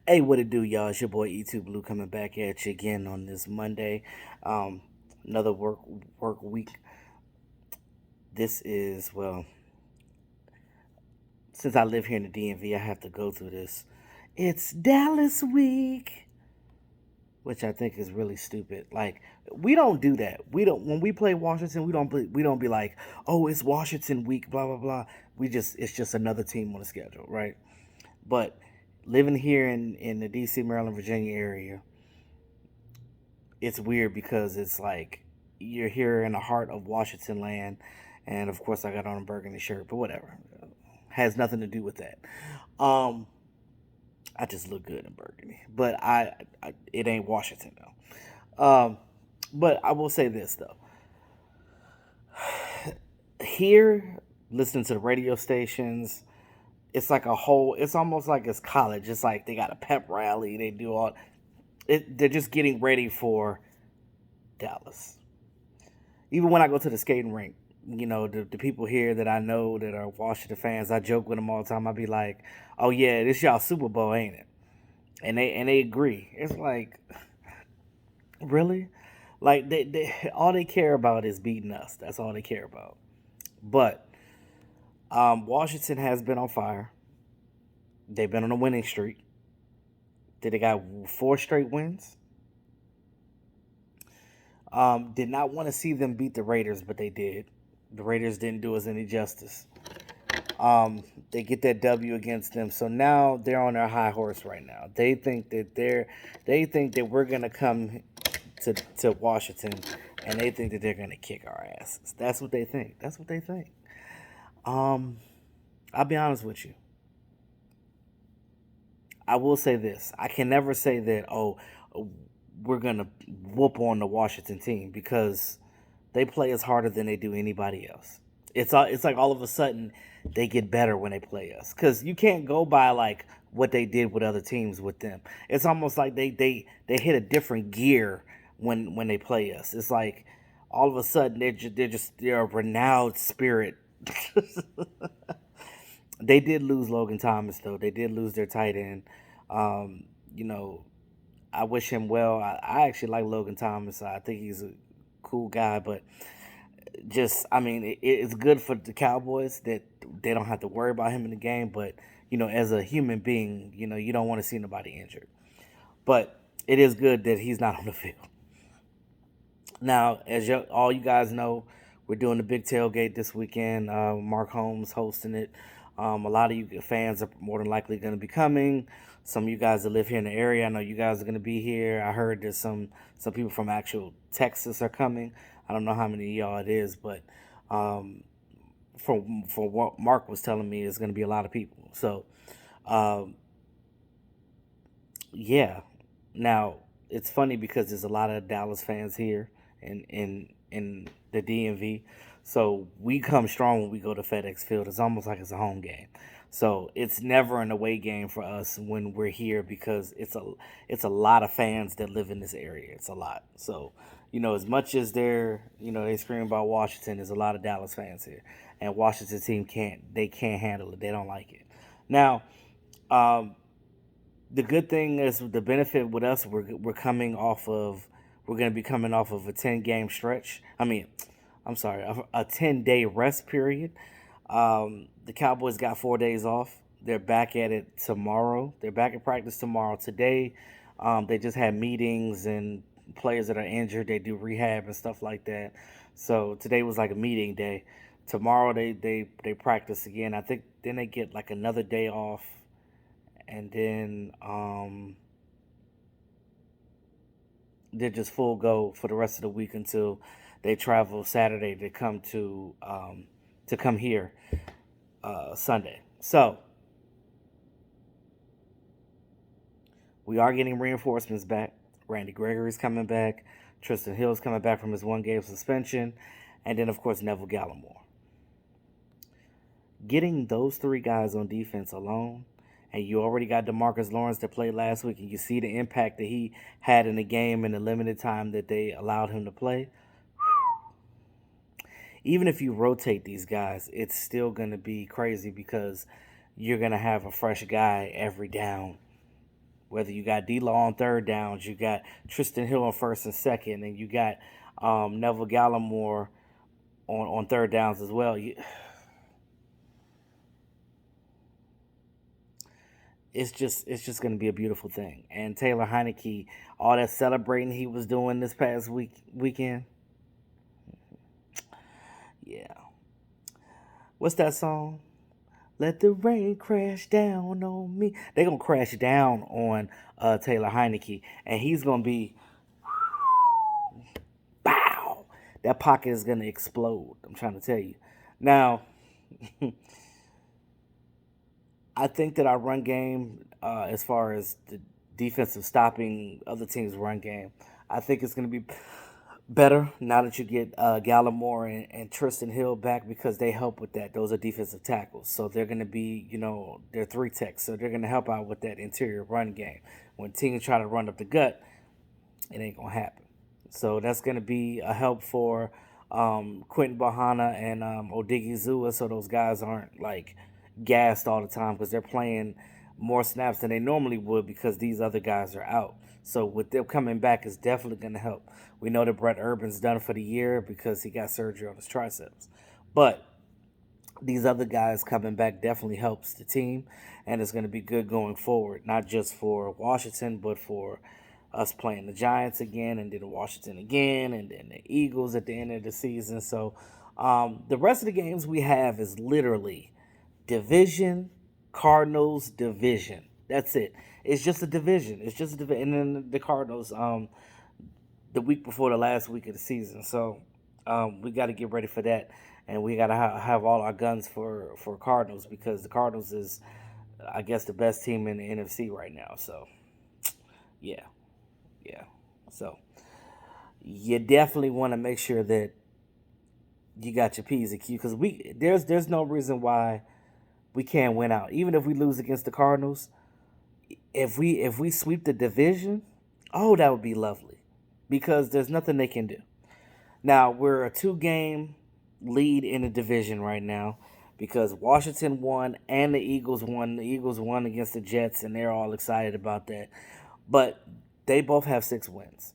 Hey, what it do, y'all? It's your boy E2 Blue coming back at you again on this Monday. Um, another work week. This is since I live here in the DMV, I have to go through this. It's Dallas week, which I think is really stupid. Like we don't do that. We don't when we play Washington. We don't be like, oh, it's Washington week, blah blah blah. It's just another team on the schedule, right? But living here in the DC, Maryland, Virginia area, it's weird because it's like you're here in the heart of Washington land, and of course I got on a burgundy shirt, but whatever, has nothing to do with that. Um, I just look good in burgundy, but I it ain't Washington though. But I will say this though, here listening to the radio stations, it's like a whole. It's almost like it's college. It's like they got a pep rally. They do all. They're just getting ready for Dallas. Even when I go to the skating rink, the people here that I know that are Washington fans, I joke with them all the time. I be like, "Oh yeah, this y'all Super Bowl, ain't it?" And they agree. It's like, really, like they all they care about is beating us. That's all they care about. But Washington has been on fire. They've been on a winning streak. They got 4 straight wins. Did not want to see them beat the Raiders, but they did. The Raiders didn't do us any justice. They get that W against them, so now they're on their high horse right now. They think that we're gonna come to Washington, and they think that they're gonna kick our asses. That's what they think. That's what they think. Um, I'll be honest with you. I will say this: I can never say that. Oh, we're gonna whoop on the Washington team because they play us harder than they do anybody else. It's like all of a sudden they get better when they play us because you can't go by like what they did with other teams with them. It's almost like they hit a different gear when they play us. It's like all of a sudden they're a renowned spirit. They did lose Logan Thomas though. They did lose their tight end. Um, you know, I wish him well. I actually like Logan Thomas. I think he's a cool guy, but just I mean, it's good for the Cowboys that they don't have to worry about him in the game. But as a human being, you don't want to see nobody injured. But it is good that he's not on the field. Now, as all you guys know, we're doing the big tailgate this weekend. Mark Holmes hosting it. A lot of you fans are more than likely going to be coming. Some of you guys that live here in the area, I know you guys are going to be here. I heard that some people from actual Texas are coming. I don't know how many of y'all it is, but um, from what Mark was telling me, it's going to be a lot of people. So, um, yeah. Now it's funny because there's a lot of Dallas fans here in the DMV. So we come strong when we go to FedEx Field. It's almost like it's a home game. So it's never an away game for us when we're here because it's a lot of fans that live in this area. It's a lot. So as much as they scream about Washington, there's a lot of Dallas fans here, and Washington team can't handle it. They don't like it. Now, um, the good thing is the benefit with us we're going to be coming off of a 10 game stretch. I'm sorry, a 10-day rest period. The Cowboys got 4 days off. They're back at it tomorrow. They're back at practice tomorrow. Today, they just had meetings and players that are injured. They do rehab and stuff like that. So today was like a meeting day. Tomorrow they practice again. I think then they get like another day off, and then they're just full go for the rest of the week until they travel Saturday to come here Sunday. So we are getting reinforcements back. Randy Gregory's coming back. Tristan Hill's coming back from his 1 game suspension, and then of course Neville Gallimore. Getting those 3 guys on defense alone, and you already got DeMarcus Lawrence that played last week, and you see the impact that he had in the game in the limited time that they allowed him to play. Even if you rotate these guys, it's still going to be crazy because you're going to have a fresh guy every down. Whether you got D-Law on third downs, you got Tristan Hill on first and second, and you got Neville Gallimore on third downs as well. It's just going to be a beautiful thing. And Taylor Heineke, all that celebrating he was doing this past weekend, yeah. What's that song? Let the rain crash down on me. They're gonna crash down on Taylor Heineke, and he's gonna be bow. That pocket is gonna explode. I'm trying to tell you. Now, I think that our run game, as far as the defensive stopping other teams' run game, I think it's going to be better now that you get Gallimore and Tristan Hill back because they help with that. Those are defensive tackles. So they're going to be, they're three techs. So they're going to help out with that interior run game. When teams try to run up the gut, it ain't going to happen. So that's going to be a help for Quentin Bahana and Odigizua, so those guys aren't like gassed all the time because they're playing more snaps than they normally would because these other guys are out. So with them coming back is definitely going to help. We know that Brett Urban's done for the year because he got surgery on his triceps. But these other guys coming back definitely helps the team, and it's going to be good going forward, not just for Washington, but for us playing the Giants again, and then Washington again, and then the Eagles at the end of the season. So the rest of the games we have is literally division, Cardinals division. That's it. It's just a division. It's just a division. And then the Cardinals the week before the last week of the season. So we got to get ready for that. And we got to have all our guns for Cardinals because the Cardinals is, I guess, the best team in the NFC right now. So, yeah. Yeah. So, you definitely want to make sure that you got your P's and Q's because there's no reason why we can't win out. Even if we lose against the Cardinals, if we sweep the division, oh, that would be lovely because there's nothing they can do. Now, we're a 2-game lead in the division right now because Washington won and the Eagles won. The Eagles won against the Jets, and they're all excited about that. But they both have 6 wins.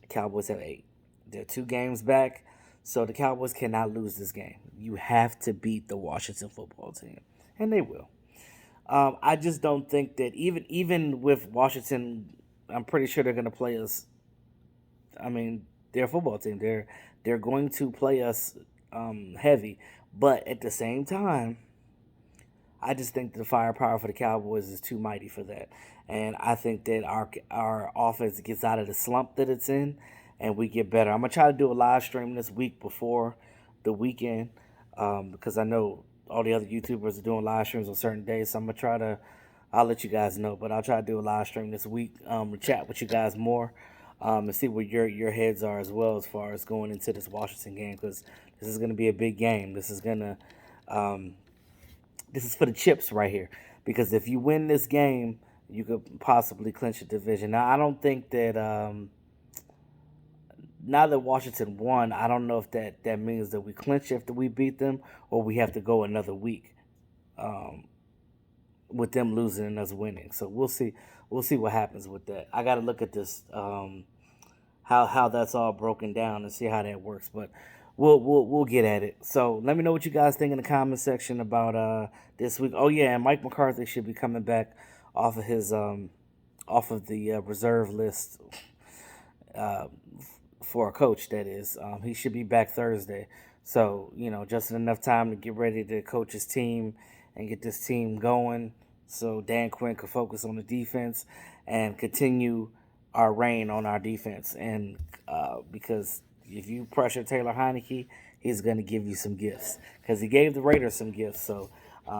The Cowboys have 8. They're 2 games back, so the Cowboys cannot lose this game. You have to beat the Washington football team, and they will. I just don't think that even with Washington, I'm pretty sure they're going to play us. I mean, they're a football team. They're going to play us heavy, but at the same time, I just think the firepower for the Cowboys is too mighty for that, and I think that our offense gets out of the slump that it's in, and we get better. I'm gonna try to do a live stream this week before the weekend because I know all the other YouTubers are doing live streams on certain days, so I'm gonna try to. I'll let you guys know, but I'll try to do a live stream this week to chat with you guys more and see where your heads are as well as far as going into this Washington game because this is gonna be a big game. This is for the chips right here because if you win this game, you could possibly clinch a division. Now, I don't think that now that Washington won, I don't know if that means that we clinch after we beat them or we have to go another week with them losing and us winning. So we'll see. We'll see what happens with that. I got to look at this how that's all broken down and see how that works. But we'll get at it. So let me know what you guys think in the comment section about this week. Oh yeah, and Mike McCarthy should be coming back off of his off of the reserve list for a coach. That is, he should be back Thursday. So just enough time to get ready to coach his team and get this team going. So Dan Quinn could focus on the defense and continue our reign on our defense. And because if you pressure Taylor Heineke, he's going to give you some gifts because he gave the Raiders some gifts. So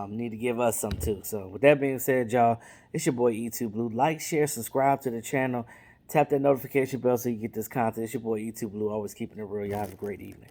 need to give us some too. So with that being said, y'all, it's your boy E2 Blue. Like, share, subscribe to the channel. Tap that notification bell so you get this content. It's your boy E2 Blue, always keeping it real. Y'all have a great evening.